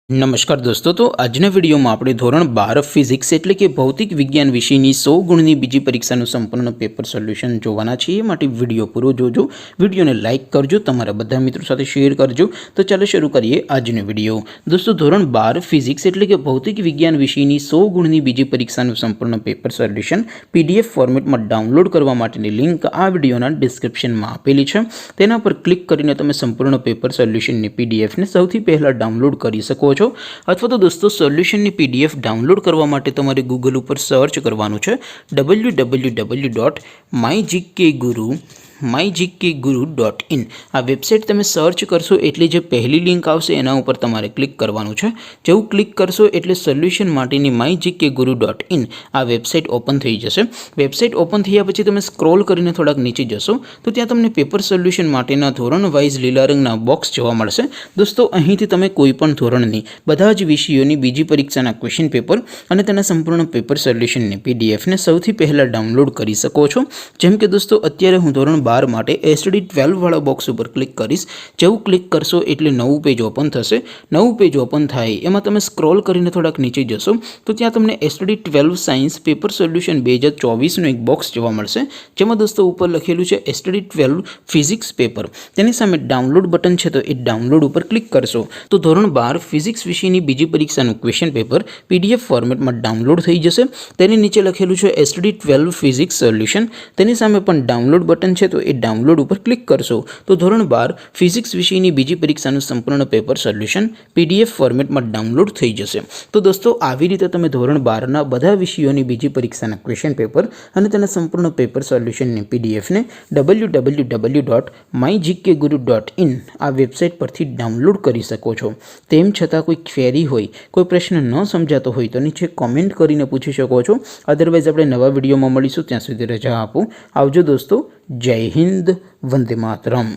नमस्कार दोस्तों। तो આજના વિડીયોમાં આપણે ધોરણ 12 ફિઝિક્સ એટલે કે ભૌતિક વિજ્ઞાન વિષયની 100 ગુણની બીજી પરીક્ષાનું સંપૂર્ણ પેપર સોલ્યુશન જોવાના છીએ। માટે વિડીયો પૂરો જોજો, વિડીયોને લાઇક કરજો, તમારા બધા મિત્રો સાથે શેર કરજો। તો ચાલો શરૂ કરીએ આજનો વિડીયો। દોસ્તો ધોરણ 12 ફિઝિક્સ એટલે કે ભૌતિક વિજ્ઞાન વિષયની 100 ગુણની બીજી પરીક્ષાનું સંપૂર્ણ પેપર સોલ્યુશન પીડીએફ ફોર્મેટમાં ડાઉનલોડ કરવા માટેની લિંક આ વિડીયોના ડિસ્ક્રિપ્શનમાં આપેલી છે। તેના પર ક્લિક કરીને તમે સંપૂર્ણ પેપર સોલ્યુશનની પીડીએફને સૌથી પહેલાં ડાઉનલોડ કરી શકો છો। अथवा तो दोस्तों सोल्यूशन पीडीएफ डाउनलॉड करवा माटे तमारे गूगल पर सर्च करवानुं छे www.mygkguru.in। आ वेबसाइट तमे सर्च करशो एटले जे पहली लिंक आवशे एना उपर तमारे क्लिक करवानुं छे। जेवुं क्लिक करशो एटले सोल्यूशन माटेनी mygkguru.in आ वेबसाइट ओपन थई जशे। वेबसाइट ओपन थया पछी तमे स्क्रॉल करीने थोड़ाक नीचे जशो तो त्यां तमने पेपर सोल्यूशन माटेना धोरण वाइज लीला रंगना बॉक्स जोवा मळशे। दोस्तों અહીંથી તમે કોઈ પણ ધોરણની બધા જ વિષયોની બીજી પરીક્ષાના ક્વેશ્ચન પેપર અને તેના સંપૂર્ણ પેપર સોલ્યુશનની પીડીએફને સૌથી પહેલા ડાઉનલોડ કરી શકો છો। જેમ કે દોસ્તો અત્યારે હું ધોરણ 12 માટે એસટીડી 12 વાળા બોક્સ ઉપર ક્લિક કરીશ। જેવું ક્લિક કરશો એટલે નવું પેજ ઓપન થશે। નવું પેજ ઓપન થાય એમાં તમે સ્ક્રોલ કરીને થોડાક નીચે જશો તો ત્યાં તમને એસટીડી 12 સાયન્સ પેપર સોલ્યુશન 2024નું એક બોક્સ જોવા મળશે, જેમાં દોસ્તો ઉપર લખેલું છે એસટીડી 12 ફિઝિક્સ પેપર। તેની સામે ડાઉનલોડ બટન છે તો એ ડાઉનલોડ ઉપર ક્લિક કરશો तो ધોરણ 12 ફિઝિક્સ વિષયની બીજી પરીક્ષાનું ક્વેશ્ચન પેપર પીડીએફ ફોર્મેટમાં ડાઉનલોડ થઈ જશે। તેની નીચે લખેલું છે એસટીડી 12 ફિઝિક્સ સોલ્યુશન, તેની સામે પણ ડાઉનલોડ બટન છે તો એ ડાઉનલોડ ઉપર ક્લિક કરશો તો ધોરણ 12 ફિઝિક્સ વિષયની બીજી પરીક્ષાનું સંપૂર્ણ પેપર સોલ્યુશન પીડીએફ ફોર્મેટમાં ડાઉનલોડ થઈ જશે। તો દોસ્તો આવી રીતે તમે ધોરણ 12ના બધા વિષયોની બીજી પરીક્ષાના ક્વેશ્ચન પેપર અને તેના સંપૂર્ણ પેપર સોલ્યુશનની પીડીએફને www.mygkguru.in આ વેબસાઇટ પરથી ડાઉનલોડ કરી શકો છો। તેમ છતાં કોઈ ક્વેરી હોય, કોઈ પ્રશ્ન ન સમજાતો હોય તો નીચે કોમેન્ટ કરીને પૂછી શકો છો। અધરવાઇઝ આપણે નવા વિડીયોમાં મળીશું, ત્યાં સુધી રજા આપો। આવજો દોસ્તો। જય હિન્દ, વંદે માતરમ।